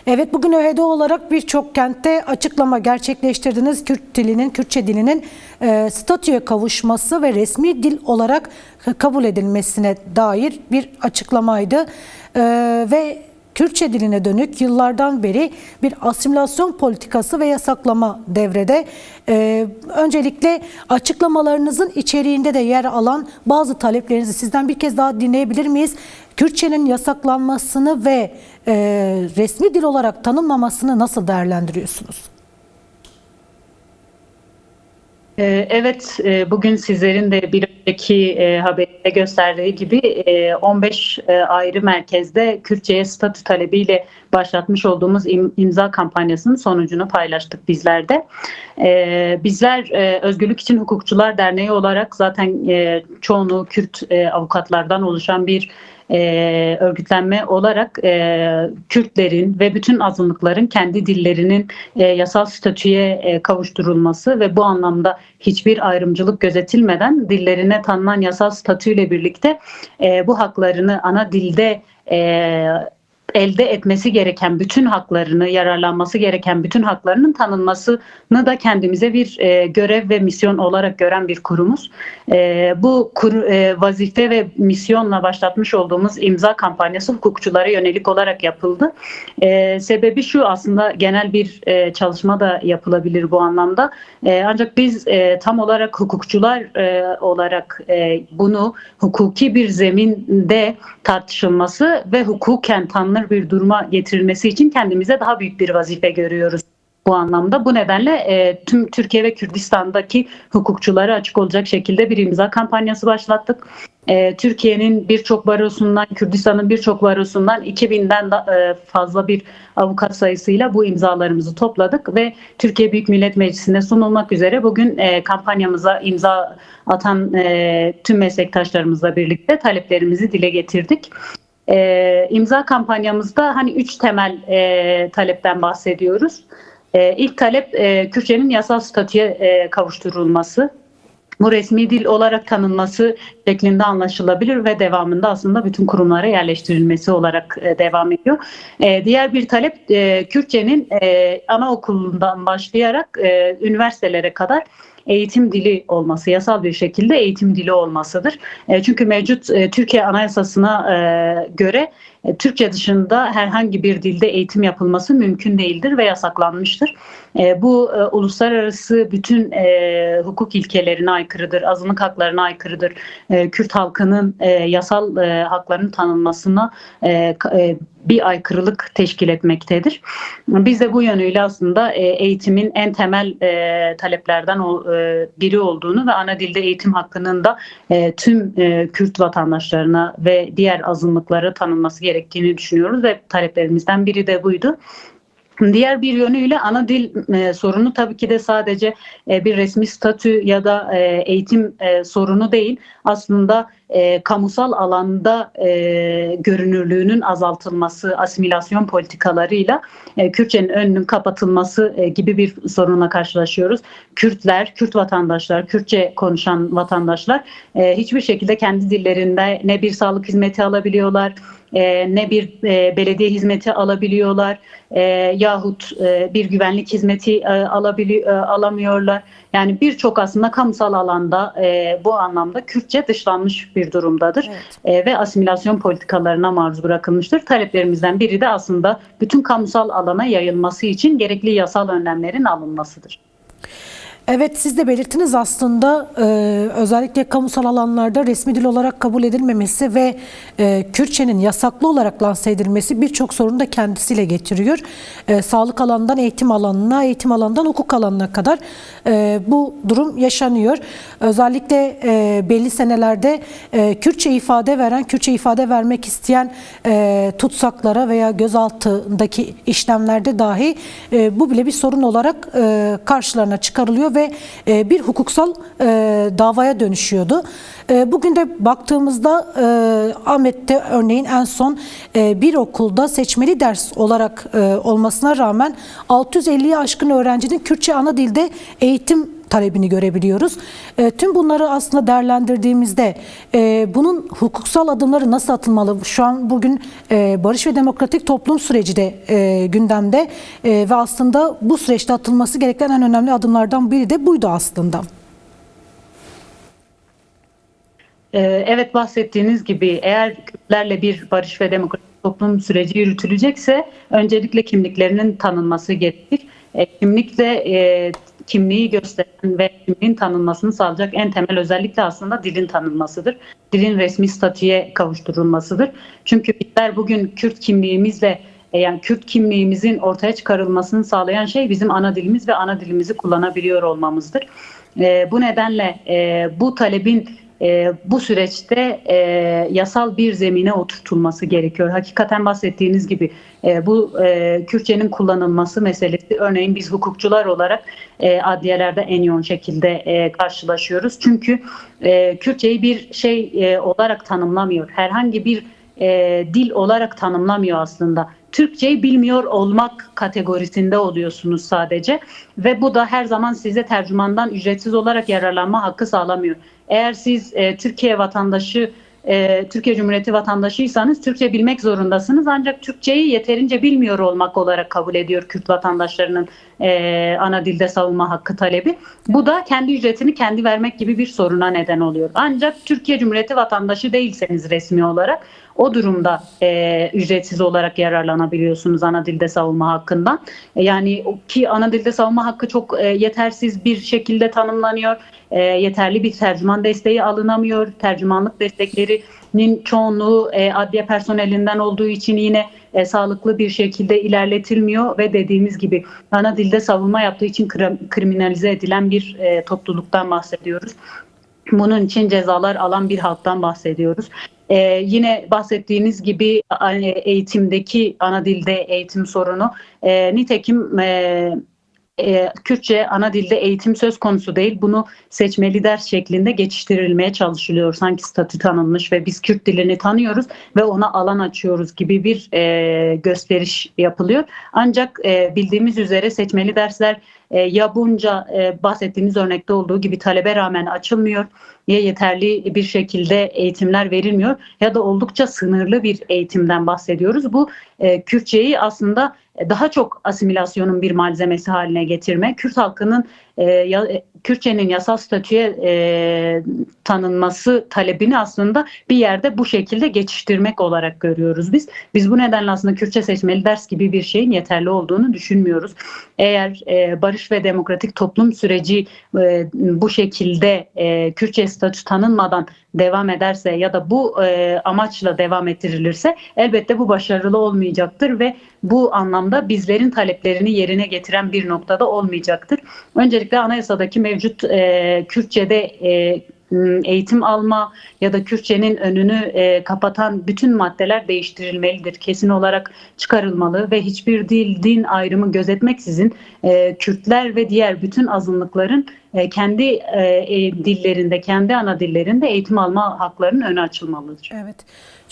Evet, bugün ÖHD olarak birçok kentte açıklama gerçekleştirdiniz. Kürtçe dilinin statüye kavuşması ve resmi dil olarak kabul edilmesine dair bir açıklamaydı. Ve Kürtçe diline dönük yıllardan beri bir asimilasyon politikası ve yasaklama devrede. Öncelikle açıklamalarınızın içeriğinde de yer alan bazı taleplerinizi sizden bir kez daha dinleyebilir miyiz? Kürtçenin yasaklanmasını ve resmi dil olarak tanınmamasını nasıl değerlendiriyorsunuz? Evet, bugün sizlerin de bir önceki haberde gösterdiği gibi 15 ayrı merkezde Kürtçe'ye statü talebiyle başlatmış olduğumuz imza kampanyasının sonucunu paylaştık bizler de. Bizler Özgürlük İçin Hukukçular Derneği olarak zaten çoğunluğu Kürt avukatlardan oluşan bir örgütlenme olarak Kürtlerin ve bütün azınlıkların kendi dillerinin yasal statüye kavuşturulması ve bu anlamda hiçbir ayrımcılık gözetilmeden dillerine tanınan yasal statüyle birlikte bu haklarını ana dilde elde etmesi gereken bütün haklarını, yararlanması gereken bütün haklarının tanınmasını da kendimize bir görev ve misyon olarak gören bir kurumuz. Bu vazife ve misyonla başlatmış olduğumuz imza kampanyası hukukçulara yönelik olarak yapıldı. Sebebi şu, aslında genel bir çalışma da yapılabilir bu anlamda. Ancak biz tam olarak hukukçular olarak bunu hukuki bir zeminde tartışılması ve hukuken tanınır bir duruma getirilmesi için kendimize daha büyük bir vazife görüyoruz bu anlamda. Bu nedenle tüm Türkiye ve Kürdistan'daki hukukçulara açık olacak şekilde bir imza kampanyası başlattık. Türkiye'nin birçok barosundan, Kürdistan'ın birçok barosundan 2000'den fazla bir avukat sayısıyla bu imzalarımızı topladık ve Türkiye Büyük Millet Meclisi'ne sunulmak üzere bugün kampanyamıza imza atan tüm meslektaşlarımızla birlikte taleplerimizi dile getirdik. İmza kampanyamızda hani 3 temel talepten bahsediyoruz. İlk talep Kürtçenin yasal statüye kavuşturulması. Bu resmi dil olarak tanınması şeklinde anlaşılabilir ve devamında aslında bütün kurumlara yerleştirilmesi olarak devam ediyor. Diğer bir talep Kürtçenin anaokulundan başlayarak üniversitelere kadar eğitim dili olması, yasal bir şekilde eğitim dili olmasıdır. Çünkü mevcut Türkiye Anayasası'na göre Türkçe dışında herhangi bir dilde eğitim yapılması mümkün değildir ve yasaklanmıştır. Bu uluslararası bütün hukuk ilkelerine aykırıdır, azınlık haklarına aykırıdır. Kürt halkının yasal haklarının tanınmasına bir aykırılık teşkil etmektedir. Biz de bu yönüyle aslında eğitimin en temel taleplerden biri olduğunu ve ana dilde eğitim hakkının da tüm Kürt vatandaşlarına ve diğer azınlıklara tanınması gerektiğini düşünüyoruz ve taleplerimizden biri de buydu. Diğer bir yönüyle ana dil sorunu tabii ki de sadece bir resmi statü ya da eğitim sorunu değil. Aslında kamusal alanda görünürlüğünün azaltılması, asimilasyon politikalarıyla Kürtçenin önünün kapatılması gibi bir sorunla karşılaşıyoruz. Kürtler, Kürt vatandaşlar, Kürtçe konuşan vatandaşlar hiçbir şekilde kendi dillerinde ne bir sağlık hizmeti alabiliyorlar, ne bir belediye hizmeti alabiliyorlar yahut bir güvenlik hizmeti alamıyorlar. Yani birçok aslında kamusal alanda bu anlamda Kürtçe dışlanmış bir durumdadır. Evet. Ve asimilasyon politikalarına maruz bırakılmıştır. Taleplerimizden biri de aslında bütün kamusal alana yayılması için gerekli yasal önlemlerin alınmasıdır. Evet, siz de belirttiniz aslında özellikle kamusal alanlarda resmi dil olarak kabul edilmemesi ve Kürtçenin yasaklı olarak lanse edilmesi birçok sorunu da kendisiyle getiriyor. Sağlık alanından eğitim alanına, eğitim alanından hukuk alanına kadar bu durum yaşanıyor. Özellikle belli senelerde Kürtçe ifade veren, Kürtçe ifade vermek isteyen tutsaklara veya gözaltındaki işlemlerde dahi bu bile bir sorun olarak karşılarına çıkarılıyor ve bir hukuksal davaya dönüşüyordu. Bugün de baktığımızda Ahmet'te örneğin en son bir okulda seçmeli ders olarak olmasına rağmen 650'ye aşkın öğrencinin Kürtçe ana dilde eğitim talebini görebiliyoruz. Tüm bunları aslında değerlendirdiğimizde bunun hukuksal adımları nasıl atılmalı? Şu an bugün barış ve demokratik toplum süreci de gündemde ve aslında bu süreçte atılması gereken en önemli adımlardan biri de buydu aslında. Evet, bahsettiğiniz gibi eğer Kürtlerle bir barış ve demokratik toplum süreci yürütülecekse öncelikle kimliklerinin tanınması gerekir. Kimliği gösteren ve kimliğin tanınmasını sağlayacak en temel özellik de aslında dilin tanınmasıdır. Dilin resmi statüye kavuşturulmasıdır. Çünkü bizler bugün Kürt kimliğimizle yani Kürt kimliğimizin ortaya çıkarılmasını sağlayan şey bizim ana dilimiz ve ana dilimizi kullanabiliyor olmamızdır. Bu nedenle bu talebin bu süreçte yasal bir zemine oturtulması gerekiyor. Hakikaten bahsettiğiniz gibi bu Kürtçenin kullanılması meselesi, örneğin biz hukukçular olarak adliyelerde en yoğun şekilde karşılaşıyoruz. Çünkü Kürtçeyi bir şey olarak tanımlamıyor. Herhangi bir dil olarak tanımlamıyor aslında. Türkçeyi bilmiyor olmak kategorisinde oluyorsunuz sadece ve bu da her zaman size tercümandan ücretsiz olarak yararlanma hakkı sağlamıyor. Eğer siz Türkiye Cumhuriyeti vatandaşıysanız Türkçe bilmek zorundasınız, ancak Türkçeyi yeterince bilmiyor olmak olarak kabul ediyor Kürt vatandaşlarının ana dilde savunma hakkı talebi. Bu da kendi ücretini kendi vermek gibi bir soruna neden oluyor. Ancak Türkiye Cumhuriyeti vatandaşı değilseniz resmi olarak o durumda ücretsiz olarak yararlanabiliyorsunuz ana dilde savunma hakkından. Yani ki ana dilde savunma hakkı çok yetersiz bir şekilde tanımlanıyor. Yeterli bir tercüman desteği alınamıyor. Tercümanlık desteklerinin çoğunluğu adliye personelinden olduğu için yine sağlıklı bir şekilde ilerletilmiyor ve dediğimiz gibi ana dilde savunma yaptığı için kriminalize edilen bir topluluktan bahsediyoruz. Bunun için cezalar alan bir halktan bahsediyoruz. Yine bahsettiğiniz gibi eğitimdeki ana dilde eğitim sorunu, nitekim Kürtçe ana dilde eğitim söz konusu değil. Bunu seçmeli ders şeklinde geçiştirilmeye çalışılıyor. Sanki statü tanınmış ve biz Kürt dilini tanıyoruz ve ona alan açıyoruz gibi bir gösteriş yapılıyor. Ancak bildiğimiz üzere seçmeli dersler ya bunca bahsettiğiniz örnekte olduğu gibi talebe rağmen açılmıyor, ya yeterli bir şekilde eğitimler verilmiyor ya da oldukça sınırlı bir eğitimden bahsediyoruz. Bu Kürtçeyi aslında daha çok asimilasyonun bir malzemesi haline getirme, Kürt halkının Kürtçenin yasal statüye tanınması talebini aslında bir yerde bu şekilde geçiştirmek olarak görüyoruz biz. Biz bu nedenle aslında Kürtçe seçmeli ders gibi bir şeyin yeterli olduğunu düşünmüyoruz. Eğer barış ve demokratik toplum süreci bu şekilde Kürtçe statü tanınmadan devam ederse ya da bu amaçla devam ettirilirse elbette bu başarılı olmayacaktır ve bu anlamda bizlerin taleplerini yerine getiren bir noktada olmayacaktır. Öncelikle anayasadaki mevcut Kürtçe'de eğitim alma ya da Kürtçenin önünü kapatan bütün maddeler değiştirilmelidir. Kesin olarak çıkarılmalı ve hiçbir din ayrımı gözetmeksizin Kürtler ve diğer bütün azınlıkların kendi dillerinde, kendi ana dillerinde eğitim alma haklarının önü açılmalıdır. Evet.